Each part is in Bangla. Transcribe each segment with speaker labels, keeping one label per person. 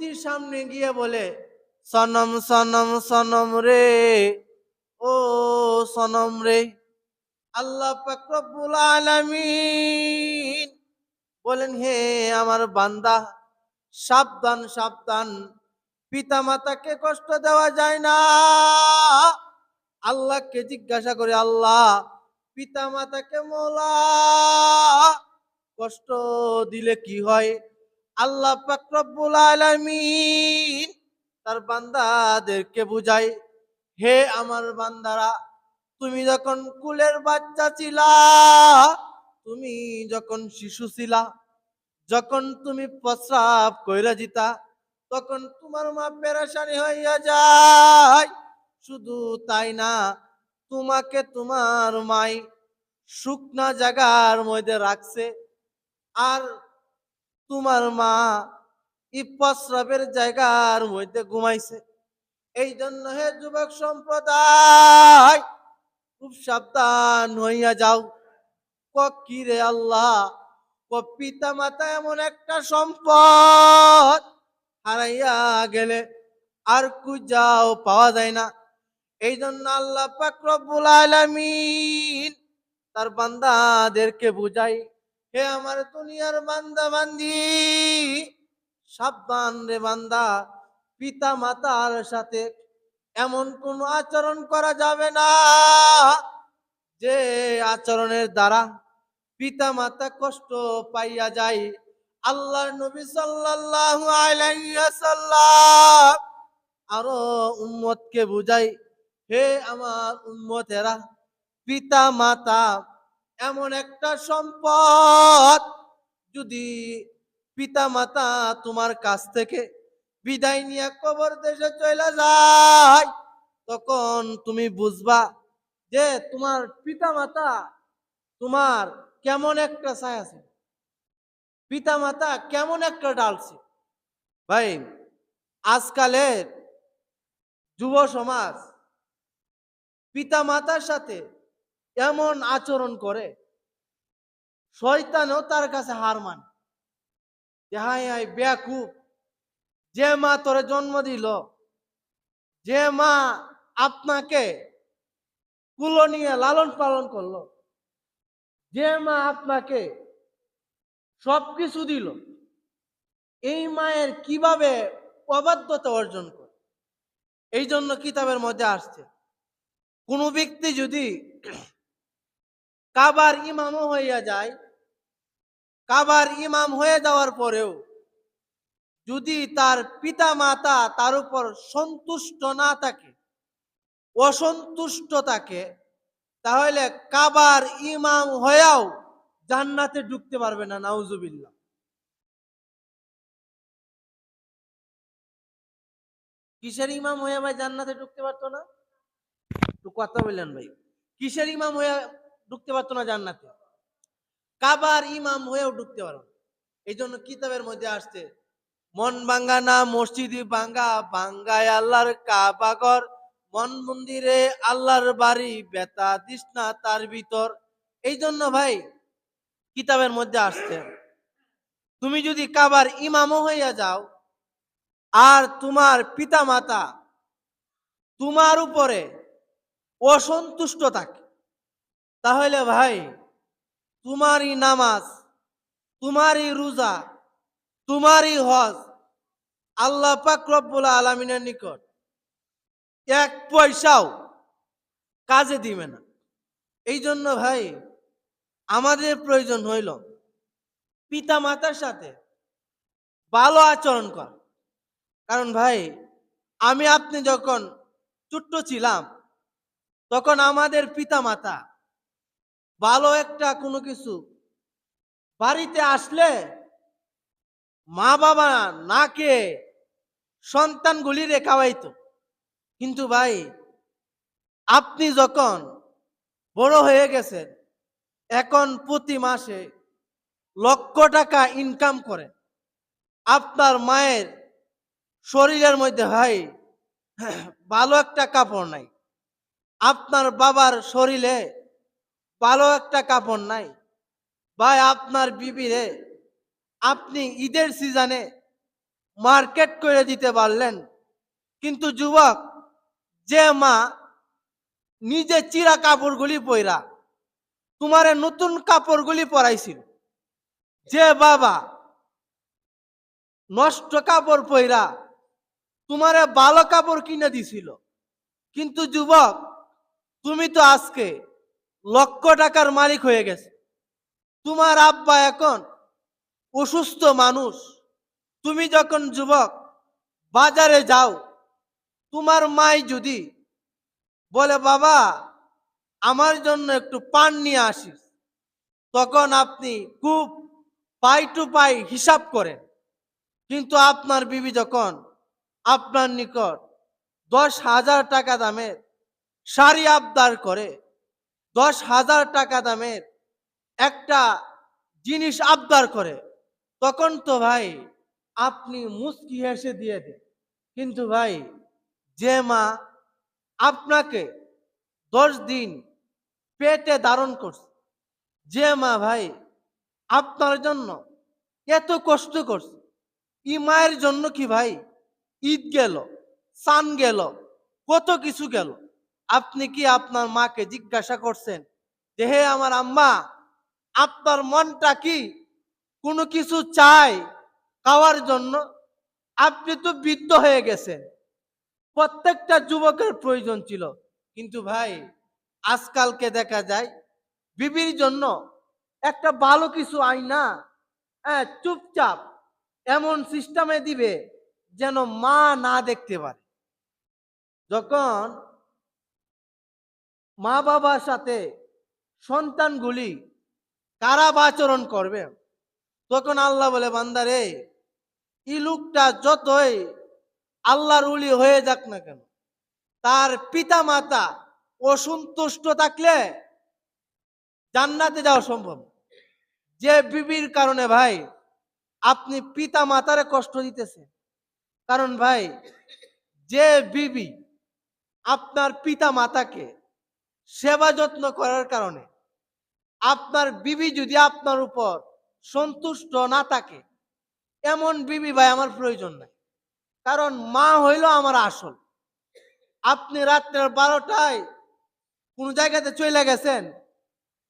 Speaker 1: মূর্তির সামনে গিয়ে বলে, সনম সনম সনম রে, ও সনম রে। আল্লাহ পাক রব্বুল আলামিন বলেন, হে আমার বান্দা, সাবধান সাবধান, পিতা মাতাকে কষ্ট দেওয়া যায় না। আল্লাহকে জিজ্ঞাসা করে, আল্লাহ পিতা মাতাকে মওলা কষ্ট দিলে কি হয়? আল্লাহ পাক রব্বুল আলামিন তার বান্দাদেরকে বুঝায়, হে আমার বান্দারা, তুমি যখন কুলের বাচ্চা ছিলা, তুমি যখন শিশু ছিলা, যখন তুমি প্রস্রাব কইরা দিতা, তখন তোমার মা পেরেশানি হইয়া যায়। শুধু তাই না, তোমাকে তোমার মাই শুকনা জায়গার মধ্যে রাখছে, আর তোমার মা এই প্রস্রাবের জায়গার মধ্যে ঘুমাইছে। এই জন্য হে যুবক সম্প্রদায়, খুব সাবধান হইয়া যাও। কি রে আল্লাহ, পিতা মাতা এমন একটা সম্পদ, হারাইয়া গেলে আর খুঁজাও পাওয়া যায় না। এই জন্য আল্লাহ পাক রব্বুল আলামিন তার বান্দাদেরকে বুঝাই, হে আমার দুনিয়ার বান্দা বান্দি, সাবধান রে বান্দা, পিতা মাতার সাথে এমন কোন আচরণ করা যাবে না যে আচরণের দ্বারা পিতা মাতা কষ্ট পাইয়া যায়। আল্লাহর নবী সাল্লাল্লাহু আলাইহি ওয়াসাল্লাম আরো উম্মতকে বুঝাই, হে আমার উম্মতেরা, পিতা মাতা এমন একটা সম্পদ, যদি পিতা মাতা তোমার কাছ থেকে বিদায় নিয়ে কবর দেশে চলে যায়, তখন তুমি বুঝবা যে তোমার পিতা মাতা তোমার কেমন একটা ছায়া আছে, পিতা মাতা কেমন একটা ডালছে। ভাই, আজকালের যুব সমাজ পিতা মাতার সাথে এমন আচরণ করে, শয়তানও তার কাছে হার মানে। হাই হাই বেয়াকুব, যে মা তোরে জন্ম দিল, যে মা আপনাকে কুলো নিয়ে লালন পালন করলো, যে মা আপনাকে সবকিছু দিল, এই মায়ের কিভাবে অবাধ্যতা অর্জন করে? এই জন্য কিতাবের মধ্যে আসছে, কোন ব্যক্তি যদি কাবার ইমামও হইয়া যায়, কাবার ইমাম হয়ে যাওয়ার পরেও যদি তার পিতা মাতা তার উপর সন্তুষ্ট না থাকে, অসন্তুষ্ট থাকে, তাহলে কাবার ইমাম হয়েও জান্নাতে ঢুকতে পারবে না। নাউজুবিল্লাহ। কিসের ইমাম হয়ে ভাই জান্নাতে ঢুকতে পারতো না? একটু কথা বললেন ভাই। কিসের ইমাম হয়ে ঢুকতে পারতো না জান্নাতে? কাবার ইমাম হয়েও ঢুকতে পারো। এই জন্য কিতাবের মধ্যে আসছে, মন ভাঙ্গা না মসজিদি ভাঙ্গা, ভাঙ্গায় আল্লাহর কাবাঘর, মন মন্দিরে আল্লাহর বাড়ি, বেতা দিস না তার ভিতর। এই জন্য ভাই কিতাবের মধ্যে আসছে, তুমি যদি কাবার ইমামও হইয়া যাও, আর তোমার পিতা মাতা তোমার উপরে অসন্তুষ্ট থাকে, তাহলে ভাই তোমারই নামাজ, তোমারই রোজা, তোমারই হজ আল্লাহ পাক রব্বুল আলামিনের নিকট এক পয়সাও কাজে দিবে না। এই জন্য ভাই আমাদের প্রয়োজন হইল পিতা মাতার সাথে ভালো আচরণ কর। কারণ ভাই, আমি আপনি যখন ছোট্ট ছিলাম, তখন আমাদের পিতা মাতা ভালো একটা কোনো কিছু বাড়িতে আসলে মা বাবা না কে সন্তানগুলিরে খাওয়াইতো। কিন্তু ভাই আপনি যখন বড় হয়ে গেছেন, এখন প্রতি মাসে লক্ষ টাকা ইনকাম করেন, আপনার মায়ের শরীরের মধ্যে ভাই ভালো একটা কাপড় নাই, আপনার বাবার শরীরে ভালো একটা কাপড় নাই। ভাই আপনার বিবিরে আপনি ঈদের সিজনে মার্কেট করে দিতে পারলেন, কিন্তু যুবক, যে মা নিজে চিরা কাপড়গুলি পরা তোমারে নতুন কাপড়গুলি পরাইছিল, যে বাবা নষ্ট কাপড় পরা তোমারে ভালো কাপড় কিনে দিছিল, কিন্তু যুবক তুমি তো আজকে লক্ষ টাকার মালিক হয়ে গেছে। তোমার আব্বা এখন অসুস্থ মানুষ। তুমি যখন যুবক বাজারে যাও, তোমার মাই যদি বলে বাবা আমার জন্য একটু পান নিয়ে আসিস, তখন আপনি খুব পাই টু পাই হিসাব করেন। কিন্তু আপনার বিবি যখন আপনার নিকট 10,000 টাকা দামের শাড়ি আবদার করে, 10,000 টাকা দামের একটা জিনিস আবদার করে, তখন তো ভাই আপনি মুচকি হেসে দিয়ে দেন। কিন্তু ভাই যে মা আপনাকে 10 দিন পেটে ধারণ করছে, যে মা ভাই আপনার জন্য এত কষ্ট করছে, ই মায়ের জন্য কি ভাই ঈদ গেল, সান গেল, কত কিছু গেল। আপনি কি আপনার মাকে জিজ্ঞাসা করছেন যে হে আমার আম্মা, আপনার মনটা কি কোনো কিছু চায় খাওয়ার জন্য? আপনি তো বৃদ্ধ হয়ে গেছেন, প্রত্যেকটা যুবকের প্রয়োজন ছিল। কিন্তু ভাই আজকালকে দেখা যায় বিবির জন্য একটা ভালো কিছু আইনা চুপচাপ এমন সিস্টেমে দিবে যেন মা না দেখতে পারে। যখন মা বাবার সাথে সন্তানগুলি খারাপ আচরণ করবে, তখন আল্লাহ বলে বান্দারে, এই লোকটা যতই আল্লাহর ওলি হয়ে যাক না কেন, তার পিতা মাতা অসন্তুষ্ট থাকলে জান্নাতে যাওয়া সম্ভব। যে বিবির কারণে ভাই আপনি পিতা মাতারে কষ্ট দিতেছেন, কারণ ভাই যে বিবি আপনার পিতা মাতাকে সেবা যত্ন করার কারণে, আপনার বিবি যদি আপনার উপর সন্তুষ্ট না থাকে, এমন বিবি ভাই আমার প্রয়োজন নাই। কারণ মা হইল আমার আসল। আপনি রাত্রের 12টায় কোন জায়গাতে চলে গেছেন,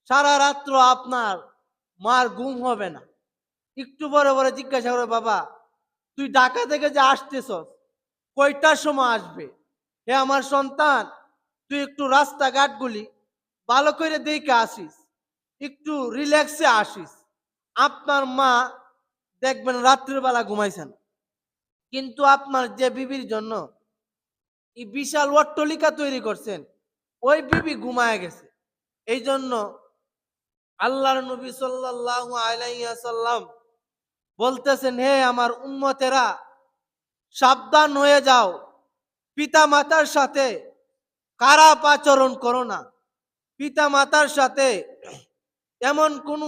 Speaker 1: সারা রাত্র আপনার মার ঘুম হবে না। একটু বড় বড় জিজ্ঞাসা করে, বাবা তুই ঢাকা থেকে যে আসতেছ কয়টার সময় আসবে? হে আমার সন্তান, তুই একটু রাস্তাঘাটগুলি ভালো করে দেখে আসিস, একটু রিল্যাক্সে আসিস। আপনার মা দেখবেন রাত্রের বেলা ঘুমাইছেন, কিন্তু আপনার যে বিবির জন্য এই বিশাল অট্টালিকা তৈরি করছেন, ওই বিবি ঘুমায় গেছে। এই জন্য আল্লাহর নবী সাল্লাল্লাহু আলাইহি ওয়াসাল্লাম বলতেছেন, হে আমার উম্মতেরা, সাবধান হয়ে যাও, পিতা মাতার সাথে খারাপ আচরণ করো না, পিতা মাতার সাথে এমন কোনো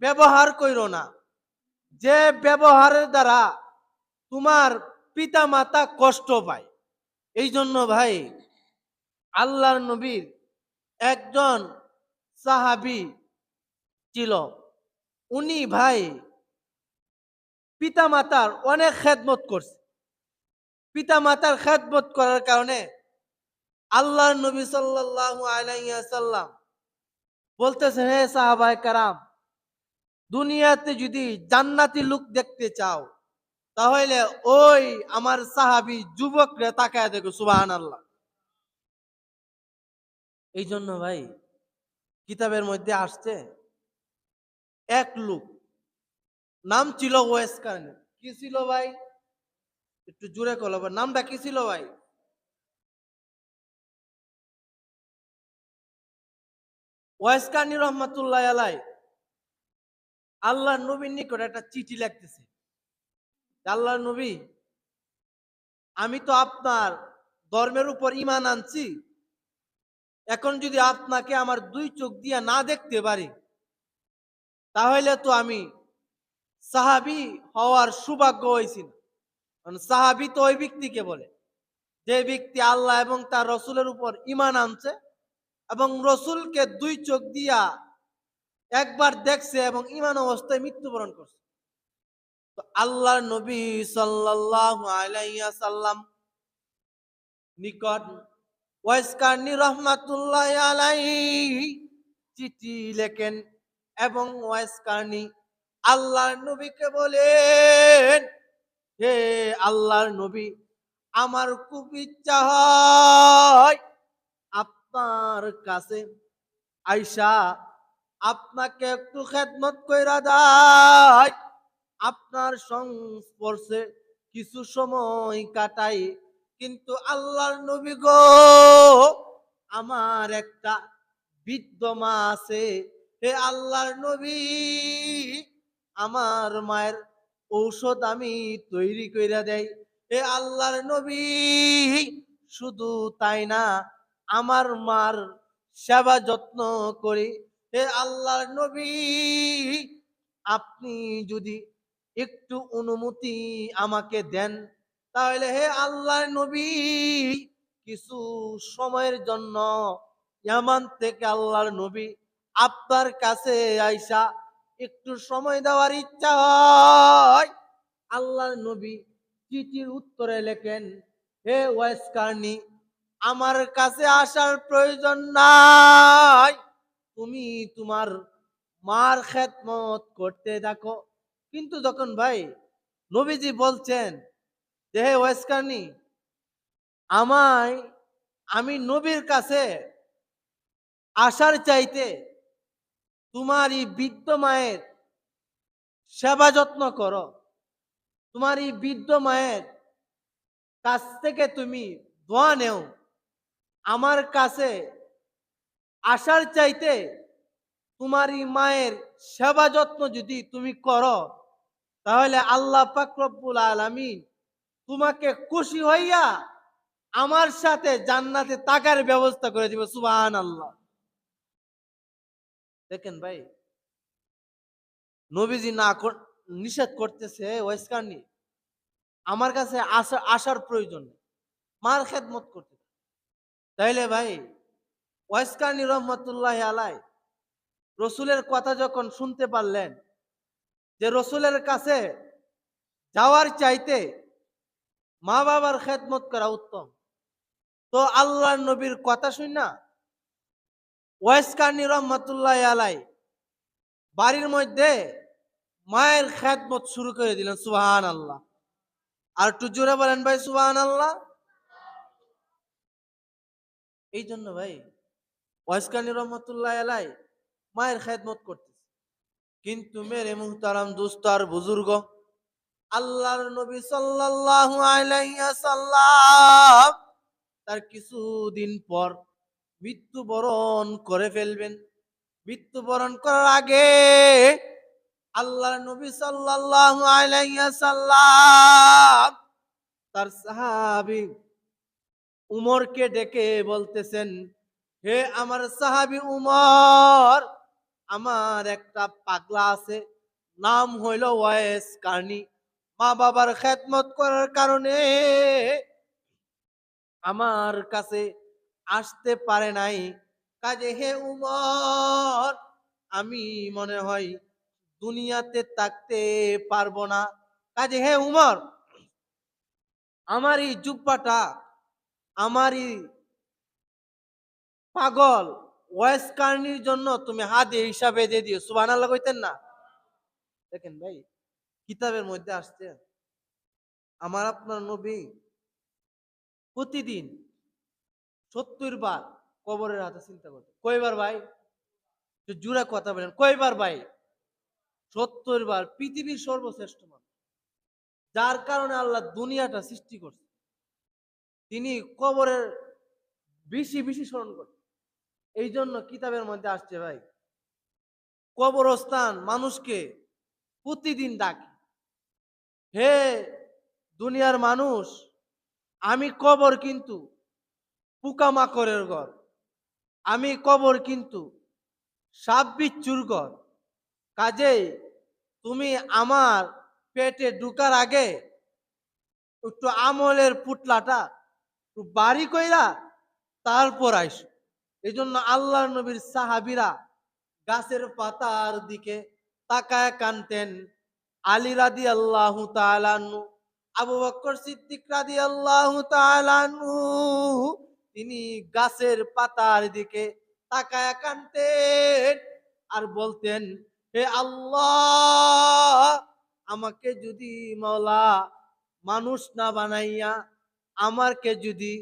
Speaker 1: ব্যবহার করো না যে ব্যবহারের দ্বারা তোমার পিতা মাতা কষ্ট পায়। এই জন্য ভাই আল্লাহর নবীর একজন সাহাবী ছিল, উনি ভাই পিতা মাতার অনেক খেদমত করছে। পিতা মাতার খেদমত করার কারণে আল্লাহর নবী সাল্লাল্লাহু আলাইহি ওয়াসাল্লাম বলতেছে, হে সাহাবায়ে কেরাম, দুনিয়াতে যদি জান্নাতি লোক দেখতে চাও, তাহলে ওই আমার সাহাবী যুবকরে তাকায় দেখো। সুবহানাল্লাহ। এই জন্য ভাই কিতাবের মধ্যে আসছে, এক লোক নাম ছিল ওয়েস কারণে। কি ছিল ভাই? একটু জোরে কল, নামটা কি ছিল ভাই? ওয়েস কারণী রহমাতুল্লাহ আলাই আল্লাহ নবীর নিকট একটা চিঠি লিখতেছে, আল্লাহ নবী, আমি তো আপনার ধর্মের উপর ঈমান আনছি, এখন যদি আপনাকে আমার 2 চোখ দিয়া না দেখতে পারি, তাহলে তো আমি সাহাবী হওয়ার সৌভাগ্য হয়েছিল। সাহাবী তো ওই ব্যক্তিকে বলে যে ব্যক্তি আল্লাহ এবং তার রসুলের উপর ঈমান আনছে এবং রসুলকে 2 চোখ দিয়া একবার দেখছে এবং ঈমান অবস্থায় মৃত্যুবরণ করছে। তো আল্লাহর নবী সাল্লাল্লাহু আলাইহি সাল্লাম নিকট ওয়াইস কারনী রহমাতুল্লাহি আলাইহি চিঠি লেখেন এবং ওয়াইস কারনী আল্লাহর নবীকে বলেন, হে আল্লাহর নবী, আমার খুব ইচ্ছা হয় আপনার কাছে আইসা আপনাকে একটু খেদমত কইরা দেয়, আপনার সংস্পর্শে কিছু সময় কাটাই। কিন্তু আল্লাহর নবী গো, আমার একটা বৃদ্ধ মা আছে, হে আল্লাহর নবী, আমার মায়ের ঔষধ আমি তৈরি কইরা দেই। হে আল্লাহর নবী, শুধু তাই না, আমার মার সেবা যত্ন করি। হে আল্লাহর নবী, আপনি যদি একটু অনুমতি আমাকে দেন, তাহলে হে আল্লাহর নবী, কিছু সময়ের জন্য ইয়ামান থেকে আল্লাহর নবী আপনার কাছে আইসা একটু সময় দেওয়ার ইচ্ছা হয়। আল্লাহর নবী চিঠির উত্তরে লেখেন, হে ওয়াইস কারনী, আমার কাছে আসার প্রয়োজন নাই, তুমি তোমার মার খেদমত করতে থাকো। কিন্তু যখন ভাই নবীজি বলছেন যে হে ওয়াইস কারনী, আমায় আমি নবীর কাছে আসার চাইতে তোমার এই বৃদ্ধ মায়ের সেবা যত্ন করো, তোমার এই বৃদ্ধ মায়ের কাছ থেকে তুমি দোয়া নেও, আমার কাছে আসার চাইতে তোমার এই মায়ের সেবা যত্ন যদি তুমি করো, তাহলে আল্লাহ পাক রব্বুল আলামিন তোমাকে খুশি হইয়া আমার সাথে জান্নাতে থাকার ব্যবস্থা করে দিবে। সুবহানাল্লাহ। দেখেন ভাই, নবীজি নিষেধ করতেছে ওয়াইস কারনী, আমার কাছে আসার প্রয়োজন নেই, মার খেদমত করতে। তাইলে ভাই ওয়াইস কারনী রহমতুল্লাহি আলাই রসুলের কথা যখন শুনতে পারলেন যে রসুলের কাছে যাওয়ার চাইতে মা বাবার খেদমত করা উত্তম, তো আল্লাহর নবীর কথা শুন না ওয়াইস কারনী রহমতুল্লাহি আলাই বাড়ির মধ্যে মায়ের খেদমত শুরু করে দিলেন। সুবহানাল্লাহ। আর একটু জোরে বলেন ভাই, সুবহানাল্লাহ। এই জন্য ভাই ওয়াইস কারনী রহমতুল্লাহি আলাই মায়ের খেদমত করতেছে। কিন্তু মেরে মুহতারাম দোস্ত আর বুজুর্গ, আল্লাহর নবী সাল্লাল্লাহু আলাইহি সাল্লাম তার কিছুদিন পর মৃত্যুবরণ করে ফেলবেন। মৃত্যুবরণ করার আগে আল্লাহর নবী সাল্লাল্লাহু আলাইহি সাল্লাম তার সাহাবী উমরকে ডেকে বলতেছেন, হে আমার সাহাবী উমর, আমার একটা পাগলা আছে, নাম হইল ওয়াইস কারনী, মা বাবার খেদমত করার কারণে আমার কাছে আসতে পারে নাই। কাজে হে উমর, আমি মনে হয় দুনিয়াতে থাকতে পারবো না। কাজে হে উমর, আমার এই জুব্বাটা, আমার এই পাগল ওয়াইস কারনীর জন্য তুমি হাদিয়া হিসাবে দিয়ে দিও। সুবহানাল্লাহ কইতেন না? দেখেন ভাই, কিতাবের মধ্যে আসছে আমার আপনার নবী প্রতিদিন 70 বার কবরের হাতে চিন্তা করতেন। কয়বার ভাই? জুড়ে কথা বলেন, কয়বার ভাই? 70 বার। পৃথিবীর সর্বশ্রেষ্ঠ মানুষ, যার কারণে আল্লাহ দুনিয়াটা সৃষ্টি করছে, তিনি কবরের বেশি বেশি স্মরণ করতেন। এই জন্য কিতাবের মধ্যে আসছে ভাই, কবরস্থান মানুষকে প্রতিদিন ডাকে, হে দুনিয়ার মানুষ, আমি কবর কিন্তু পোকামাকড়ের ঘর, আমি কবর কিন্তু সাপ বিচ্ছুর ঘর। কাজেই তুমি আমার পেটে ঢুকার আগে একটু আমলের পুটলাটা একটু বাড়ি কইরা তারপর আইসো। এই জন্য আল্লাহ নবীর সাহাবীরা গাছের পাতার দিকে তাকায় কানতেন, আলী রাদিয়াল্লাহু তাআলা আনহু, আবু বকর সিদ্দিক রাদিয়াল্লাহু তাআলা আনহু, তিনি গাছের পাতার দিকে তাকায়া কাঁদতেন আর বলতেন, হে আল্লাহ, আমাকে যদি মাওলা মানুষ না বানাইয়া আমাকে যদি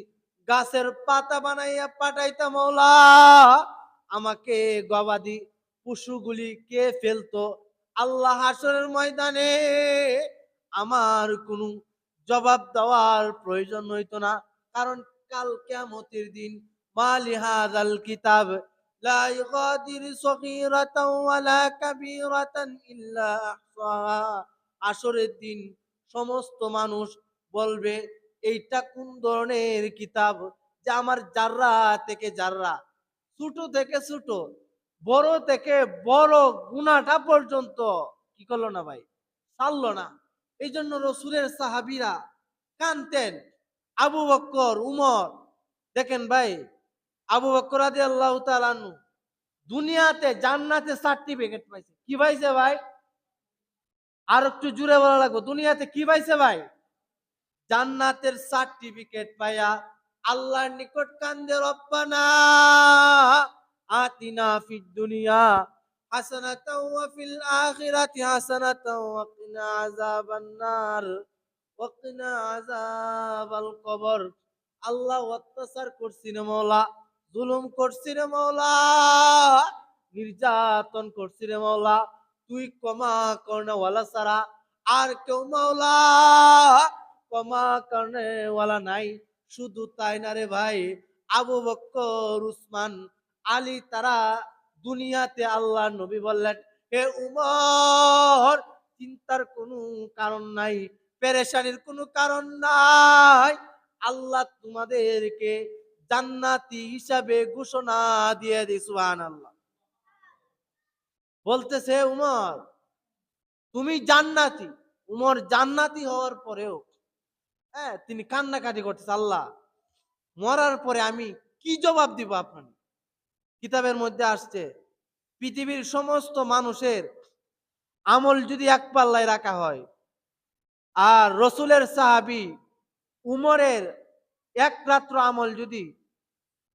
Speaker 1: গাছের পাতা বানাইয়া পাঠাইতা মাওলা, আমাকে গবাদি পশুগুলি কে ফেলতো, আল্লাহ হাসরের ময়দানে আমার কোনো জবাব দেওয়ার প্রয়োজন হইতো না। কারণ কাল কিয়ামতের দিন মালি হাযাল কিতাব লা ইগাদিরু সগীরাতাও ওয়ালা কাবীরাতান ইল্লা আহসাহা। হাসরের দিন সমস্ত মানুষ বলবে, এইটা কোন ধরনের কিতাব যে আমার জাররা থেকে জাররা, ছোট থেকে ছোট, বড় থেকে বড় গুনাহটা পর্যন্ত কি করলো না ভাই, ছাড়লো না। এই জন্য রসুলের সাহাবীরা কানতেন। আবু বকর, উমর, দেখেন ভাই, আবু বকর রাদিয়াল্লাহু তাআলা আনহু দুনিয়াতে জান্নাতে সার্টিফিকেট পাইছে। কি পাইছে ভাই? আর একটু জুড়ে বলা লাগবে, দুনিয়াতে কি পাইছে ভাই? জান্নাতের সার্টিফিকেট পাইয়া আল্লাহর নিকট কান্দে, রব্বানা আতিনা ফিদ দুনিয়া হাসানাতাও ওয়া ফিল আখিরাতি হাসানাতাও ওয়া কিনা আযাবান নার ওয়া কিনা আযাবাল কবর। আল্লাহ, অত্যাচার করছি রে মাওলা, জুলুম করছি রে মাওলা, নির্যাতন করছি রে মাওলা, তুই ক্ষমা করনেওয়ালা ছাড়া আর কেউ মাওলা ক্ষমা করনেওয়ালা নাই। শুধু তাই না রে ভাই, আবু বকর, উসমান, আলী, তারা দুনিয়াতে আল্লাহ নবী বললেন, হে উমর, চিন্তার কোনো কারণ নাই, পেরেশানির কোনো কারণ নাই, আল্লাহ তোমাদেরকে জান্নাতি হিসাবে ঘোষণা দিয়ে দিই। সুবহানাল্লাহ। বলতেছে উমর, তুমি জান্নাতি। উমর জান্নাতি হওয়ার পরেও হ্যাঁ তিনি কান্নাকাটি করতেছে, আল্লাহ, মরার পরে আমি কি জবাব দিব আপনার? কিতাবের মধ্যে আসছে, পৃথিবীর সমস্ত মানুষের আমল যদি এক পাল্লায় রাখা হয় আর রসুলের সাহাবী উমরের এক রাত্র আমল যদি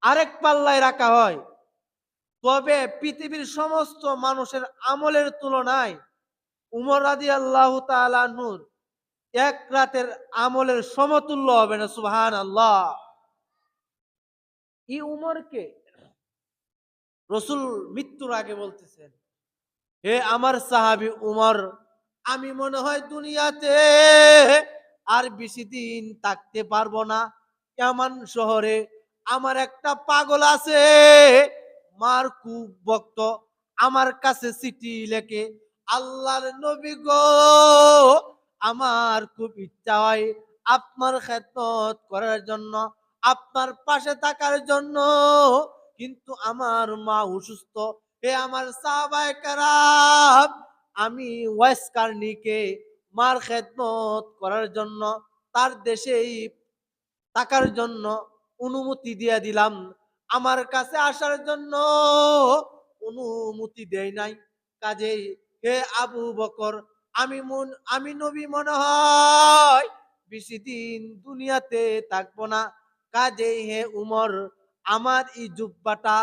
Speaker 1: আরেক পাল্লায় রাখা হয়, তবে পৃথিবীর সমস্ত মানুষের আমলের তুলনায় উমর রাদিয়াল্লাহু তাআলা আনহুর এক রাতের আমলের সমতুল্য হবে না। সুবহানাল্লাহ। এই উমরকে রসুল মৃত্যুর আগে বলতেছেন, হে আমার সাহাবী উমর, আমি মনে হয় দুনিয়াতে আর বেশি দিন থাকতে পারবো না। এমন শহরে আমার একটা পাগল আছে, মার খুব ভক্ত, আমার কাছে চিঠি লেখে, আল্লাহর নবী গো, আমার খুব ইচ্ছা হয় আপনার খেদমত করার জন্য, আপনার পাশে থাকার জন্য, কিন্তু আমার মা অসুস্থ। হে আমার সাহাবায়ে কেরাম, আমি ওয়াইস কার্নিকে মার খেদমত করার জন্য তার দেশেই থাকার জন্য অনুমতি দিয়ে দিলাম, আমার কাছে আসার জন্য অনুমতি দেয় নাই। কাজেই হে আবু বকর, আমি নবী মনে হয় বেশি দিন দুনিয়াতে থাকবো না। কাজেই হে উমর, আমার এই জুব্বাটা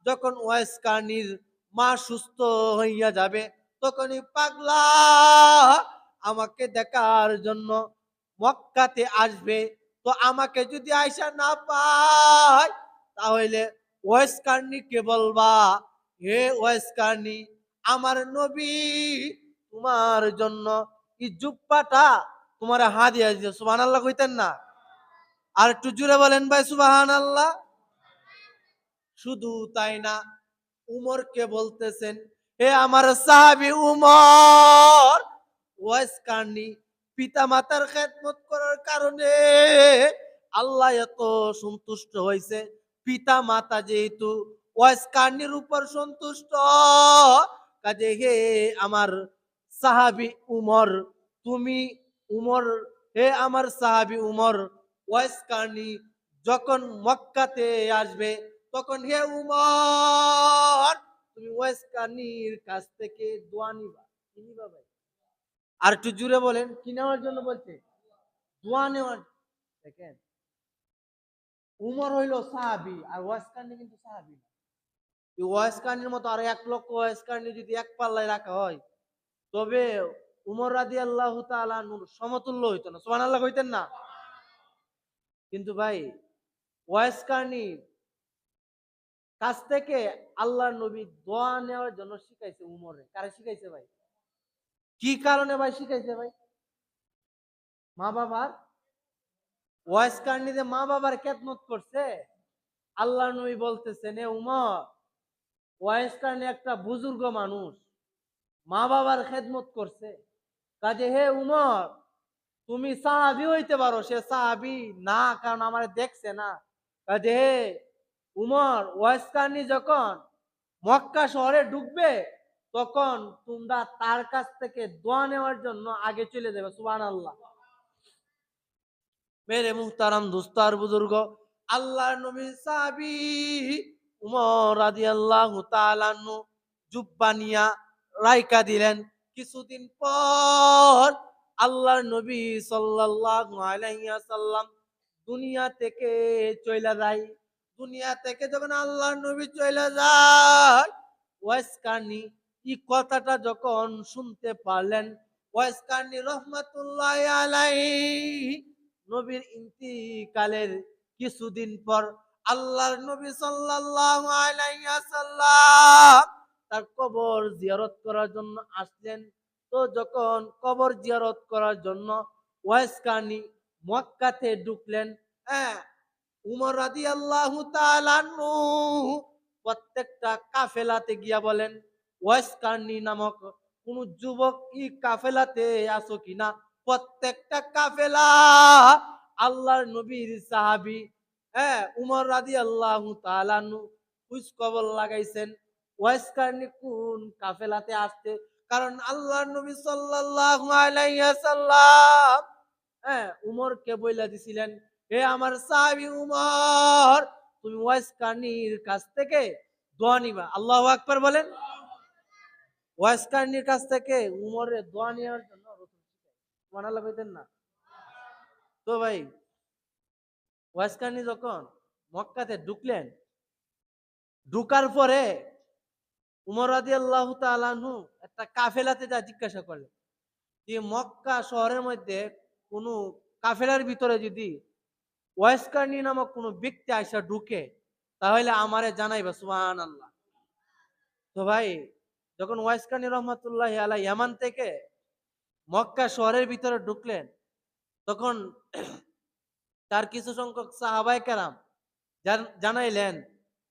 Speaker 1: যখন ওয়াইস কার্নির মা সুস্থ হইয়া যাবে, তখনই পাগলা আমাকে দেখার জন্য মক্কাতে আসবে। তো আমাকে যদি আয়সা না পায়, তাহলে ওয়াইস কার্নিকে বলবা, হে ওয়াইস কার্নি, আমার নবী তোমার জন্য এই জুব্বাটা তোমার হাদিয়া দিয়েছে। সুবহানাল্লাহ কইতেন না? আর একটু জুড়ে বলেন ভাই, সুবহানাল্লাহ। শুধু তাই না, উমরকে বলতেছেন, হে আমার সাহাবী উমর, ওয়াইস কার্নি পিতা মাতার খেদমত করার কারণে আল্লাহ এত সন্তুষ্ট হয়েছে। পিতা মাতা যেহেতু ওয়াইস কার্নির উপর সন্তুষ্ট, কাজে হে আমার সাহাবী উমর, তুমি উমর, হে আমার সাহাবী উমর, ওয়াইস কার্নি যখন মক্কাতে আসবে, তখন হে উমর, তুমি ওয়াইস কার্নির কাছ থেকে দোয়া নিবা। কি নিবা ভাই? আর একটু জুড়ে বলেন, কি নেওয়ার জন্য বলছে? দোয়া নেওয়ার। দেখেন, উমর হইল সাহাবি, আর ওয়াইস কার্নি কিন্তু সাহাবি না। এই ওয়াইস কার্নির মতো আর 1 লক্ষ ওয়াইস কার্নি যদি এক পাল্লায় রাখা হয়, তবে উমর রাদিয়াল্লাহু তাআলা আনহুর সমতুল্য হইতো না। সুবহানাল্লাহ কইতেন না? কিন্তু ভাই, ওয়াইস কার্নি কাছ থেকে আল্লাহর নবী দোয়া নেওয়ার জন্য শিখাইছে উমরে। কারে শিখাইছে ভাই? কি কারণে ভাই শিখাইছে ভাই? মা বাবার, ওয়াইস কার্নিতে মা বাবার খেদমত করছে। আল্লাহর নবী বলতেছেন, এ উমর, ওয়াইস কার্নি একটা বুজুর্গ মানুষ, মা বাবার খেদমত করছে, কাজে হে উমর, তুমি সাহাবি হইতে পারো। সে সাহাবি না, কারণ আমার দেখছে না। কাজে হে উমর, ওয়াইস কার্নি যখন মক্কা শহরে ঢুকবে, তখন তোমরা তার কাছ থেকে দোয়া নেওয়ার জন্য আগে চলে যাবে। সুবহানাল্লাহ। মেরে মুহতারাম দোস্ত আর বুজুর্গ, আল্লাহর নবীর সাহাবী উমর রাদিয়াল্লাহু তাআলা আনহু জুব্বা নিয়া রাইকা দিলেন। কিছুদিন পর আল্লাহর নবী সাল্লাল্লাহু আলাইহি ওয়াসাল্লাম দুনিয়া থেকে চলে যায়। দুনিয়া থেকে যখন আল্লাহর নবী চলে যায়, ওয়াইস কার্নি এই কথাটা যখন শুনতে পারলেন, ওয়াইস কার্নি রহমাতুল্লাহি আলাইহি নবীর ইন্তিকালের কিছুদিন পর আল্লাহর নবী সাল্লাল্লাহু আলাইহি ওয়াসাল্লাম তার কবর জিয়ারত করার জন্য আসলেন। তো যখন কবর জিয়ারত করার জন্য ওয়াইস কার্নি মক্কাতে ঢুকলেন, হ্যাঁ, উমর রাদিয়াল্লাহু তাআলা আনহু প্রত্যেকটা কাফেলাতে গিয়া বলেন, ওয়াইস কার্নি নামক কোন যুবক এই কাফেলাতে আসো কিনা। প্রত্যেকটা কাফেলা আল্লাহর নবীর সাহাবী, হ্যাঁ, উমর রাদিয়াল্লাহু তাআলা আনহু খোঁজ খবর লাগাইছেন ওয়াইস কার্নি কোন কাফেলাতে আসছে। কারণ আল্লাহর নবী সাল্লাল্লাহু আলাইহি ওয়াসাল্লাম, হ্যাঁ, উমরকে বইলা দিছিলেন, হে আমার সাহাবী উমর, তুমি ওয়াইস কার্নির কাছ থেকে দোয়া নিবা। আল্লাহু আকবার বলেন। ওয়াইস কার্নির কাছ থেকে উমরের দোয়া নেওয়ার জন্য রাসূল সুবহানাল্লাহ কইতেন না? তো ভাই, ওয়াইস কার্নি যখন মক্কাতে ঢুকলেন, ঢুকার পরে উমর রাদিয়াল্লাহু তাআলা আনহু একটা কাফেলাতে যা জিজ্ঞাসা করলেন যে, মক্কা শহরের মধ্যে কোন কাফেলার ভিতরে যদি ওয়াইস কার্নি নামক কোন ব্যক্তি আইসা ঢুকে, তাহলে আমারে জানাইবা। সুবহানাল্লাহ। তো ভাই, যখন ওয়াইস কার্নি রহমাতুল্লাহি আলাইহি ইয়ামান থেকে মক্কা শহরের ভিতরে ঢুকলেন, তখন তার কিছু সংখ্যক সাহাবায়ে কেরাম জানাইলেন,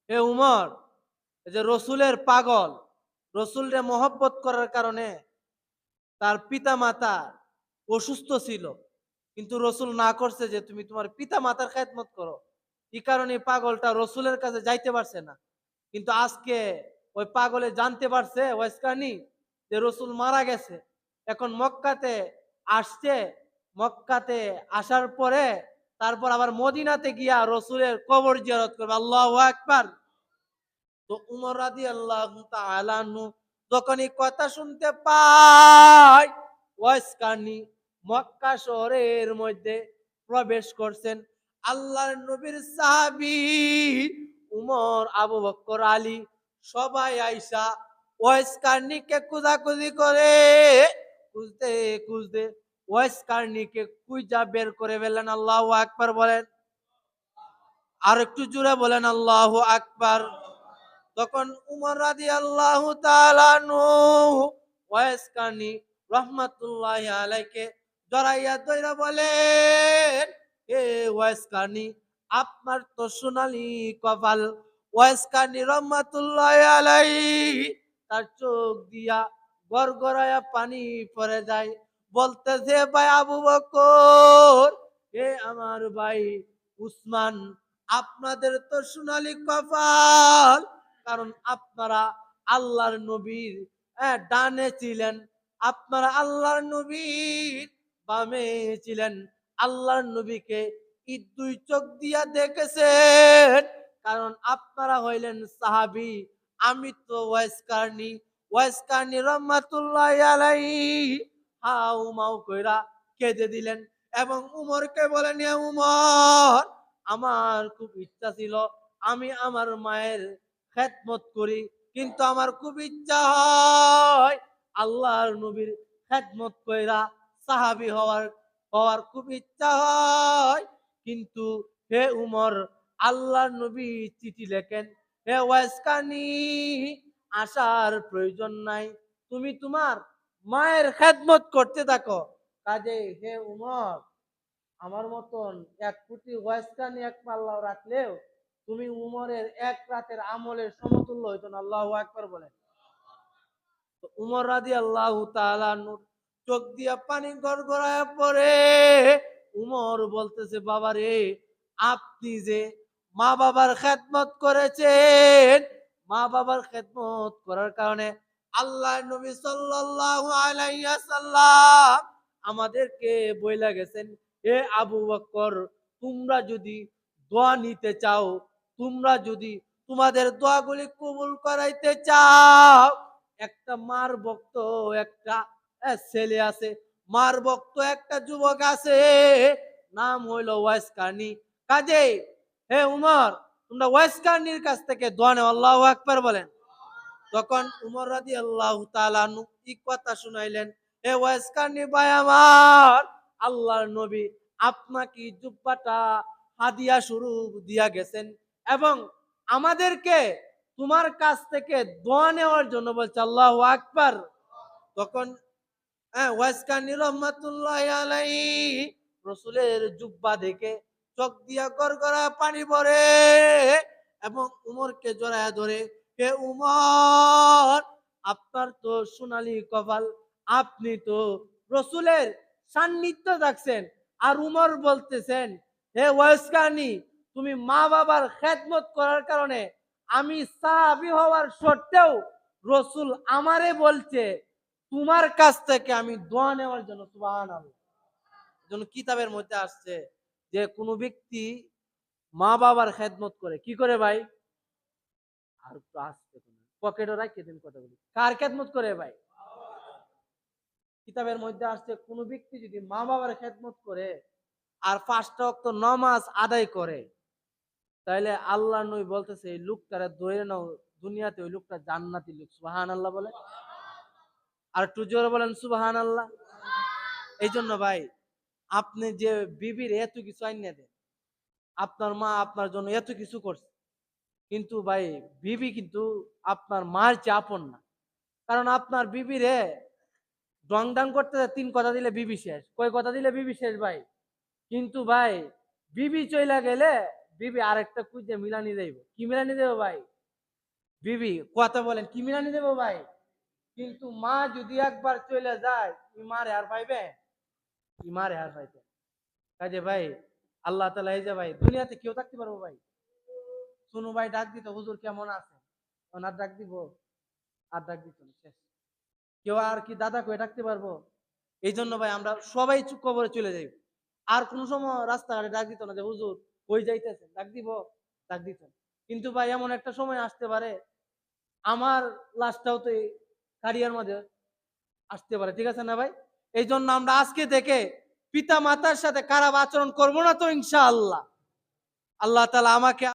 Speaker 1: হে উমর, এই যে রসুলের পাগল, রসুলরে মহব্বত করার কারণে তার পিতা মাতা অসুস্থ ছিল, কিন্তু রসুল না করছে যে তুমি তোমার পিতা মাতার খেদমত করো। এই কারণে পাগলটা রসুলের কাছে যাইতে পারছে না। কিন্তু আজকে ওই পাগলে জানতে পারছে ওয়াইস কার্নি যে রসুল মারা গেছে। এখন মক্কাতে আসছে, মক্কাতে আসার পরে তারপর আবার মদিনাতে গিয়া রসুলের কবর জিয়ারত করবে। আল্লাহু আকবার। তো উমর রাদিয়াল্লাহু তাআলা আনহু যখন এই কথা শুনতে পায়, ওয়াইস কার্নি মক্কা শহরের মধ্যে প্রবেশ করছেন। আল্লাহর নবীর সাহাবী উমর, আবু বকর, আলী সবাই আইসা ওয়াইস কার্নিকে খোঁজাখুঁজি করে। খুঁজতে খুঁজতে ওয়াইস কার্নিকে খুঁজা বের করে ফেললেন। আল্লাহু আকবার বলেন। আর একটু জোরে বলেন আল্লাহু আকবার। তখন উমর রাদিয়াল্লাহু তাআলা আনহু ওয়াইস কার্নি রাহমাতুল্লাহি আলাইহিকে জড়াইয়া ধইরা বলেন, হে ওয়াইস কার্নি, আপনার তো সোনালী কপাল। ওয়াইস কার্নি রাহমাতুল্লাহি আলাইহি তার চোখ দিয়া গড়গড়ায়া পানি পড়ে যায়। বলতেছে, ভাই আবু বকর, হে আমার ভাই উসমান, আপনাদের তো সোনালী কপাল, কারণ আপনারা আল্লাহর নবীর ডানে ছিলেন, আপনারা আল্লাহর নবীর বামে ছিলেন। আল্লাহর নবীকে এই 2 চোখ দিয়া দেখেছেন, কারণ আপনারা হইলেন সাহাবী, আমি তো ওয়াইস কার্নি। ওয়াইস কার্নি রাহমাতুল্লাহি আলাইহি হাউ মাউ কইরা কেঁদে দিলেন এবং উমরকে বলেন, এ উমর, আমার খুব ইচ্ছা ছিল আমি আমার মায়ের খেদমত করি, কিন্তু আমার খুব ইচ্ছা হয় আল্লাহর নবীর খেদমত কইরা সাহাবী হওয়ার হওয়ার খুব ইচ্ছা হয়, কিন্তু হে উমর, আল্লাহর নবী চিঠি লেখেন, হে ওয়াইসকানি, আসার প্রয়োজন নাই, তুমি তোমার মায়ের খেদমত করতে থাকো। কাজে হে উমর, আমার মতন 1 কোটি ওয়াইসকানি এক পাল্লাও রাখলেও তুমি উমরের এক রাতের আমলের সমতুল্য হইতো না। আল্লাহু আকবার বলেন। তো উমর রাদিয়াল্লাহু তাআলা নূর চোখ দিয়া পানি গড়গড়ায় পড়ে। উমর বলতেছে, বাবা রে, আপনি যে মা বাবার খেদমত করেছেন, মা বাবার খেদমত করার কারণে আল্লাহর নবী সাল্লাল্লাহু আলাইহি ওয়াসাল্লাম আমাদেরকে বইলা গেছেন, হে আবু বকর, তোমরা যদি দোয়া নিতে চাও, তোমরা যদি তোমাদের দোয়াগুলি কবুল করাইতে চাও, একটা মার ভক্ত একটা ছেলে আছে, মার ভক্ত একটা যুবক আছে, নাম হইল ওয়াইস কার্নি। কাজে হে উমর, তোমরা ওয়াইস কার্নির কাছ থেকে দোয়া নেও। আল্লাহু আকবার বলেন। তখন উমর রাদিয়াল্লাহু তাআলা আনহু এই কথা শুনাইলেন, হে ওয়াইস কার্নি ভাই আমার, আল্লাহর নবী আপনাকে জুব্বাটা হাদিয়া স্বরূপ দিয়া গেছেন এবং আমাদেরকে তোমার কাছ থেকে দোয়া নেওয়ার জন্য বলছে। আল্লাহু আকবার। তখন ওয়াইস কার্নি রহমাতুল্লাহি আলাইহি রাসূলের জুব্বা দেখে চোখ দিয়া গড়গড়া পানি পড়ে এবং উমরকে জড়ায় ধরে, হে উমর, আপনার তো সোনালী কপাল, আপনি তো রাসূলের সান্নিধ্য থাকছেন। আর উমর বলতেছেন, হে ওয়াইস কার্নি, তুমি মা বাবার খেদমত করার কারণে আমি সাহাবী হওয়ার সত্ত্বেও রাসূল আমারে বলছে তোমার কাছ থেকে আমি দোয়া নেওয়ার জন্য। সুবহানাল্লাহ। জন্য কিতাবের মধ্যে আসছে যে কোন ব্যক্তি মা বাবার খেদমত করে, কি করে ভাই? আর একটু আসছে পকেটে রাখে দিন কথাগুলি। কার খেদমত করে ভাই? কিতাবের মধ্যে আসছে কোন ব্যক্তি যদি মা বাবার খেদমত করে আর 5টা ওয়াক্ত নামাজ আদায় করে, তাহলে আল্লাহ নবী বলতেছে এই লোকটারে ধরে নাও, দুনিয়াতে ওই লোকটা জান্নাতি লোক। সুবহানাল্লাহ বলে। আর একটু জোরে বলেন সুবহানাল্লাহ। এই জন্য ভাই, আপনি যে বিবির এত কিছু আইনা দেন, আপনার মা আপনার জন্য এত কিছু করছে, কিন্তু ভাই বিবি কিন্তু আপনার মার চেয়ে আপন না। কারণ আপনার বিবিরে ডং ডাং করতে 3 কথা দিলে বিবি শেষ, কয় কথা দিলে বিবি শেষ ভাই। কিন্তু ভাই বিবি চইলা গেলে বিবি আরেকটা খুঁজে মিলানি দেব। কি মিলানি দেব ভাই? বিবি কথা বলেন, কি মিলানি দেব ভাই? কিন্তু মা যদি একবার চলে যায়, মারে আর পাইবে? মারে আর পাইবে? কাজে ভাই আল্লাহ তাআলা এই যে ভাই দুনিয়াতে কেউ থাকতে পারবো ভাই? শুনু ভাই ডাক দিত, হুজুর কেমন আছে? ওনার ডাক দিব? আর ডাক দিত না, শেষ। কেউ আর কি দাদা কয়ে ডাকতে পারবো? এই জন্য ভাই আমরা সবাই চুপ কবরে চলে যাই। আর কোন সময় রাস্তাঘাটে ডাক দিত না যে হুজুর কই যাইতেছে, ডাক দিব? ডাক দিত। কিন্তু ভাই এমন একটা সময় আসতে পারে আমার লাশটাও তো এই কারিয়ার মধ্যে আসতে পারে, ঠিক আছে না ভাই? এই জন্য আমরা আজকে থেকে পিতা মাতার সাথে খারাপ আচরণ করবো না তো ইনশাআল্লাহ। আল্লাহ তাআলা আমাকে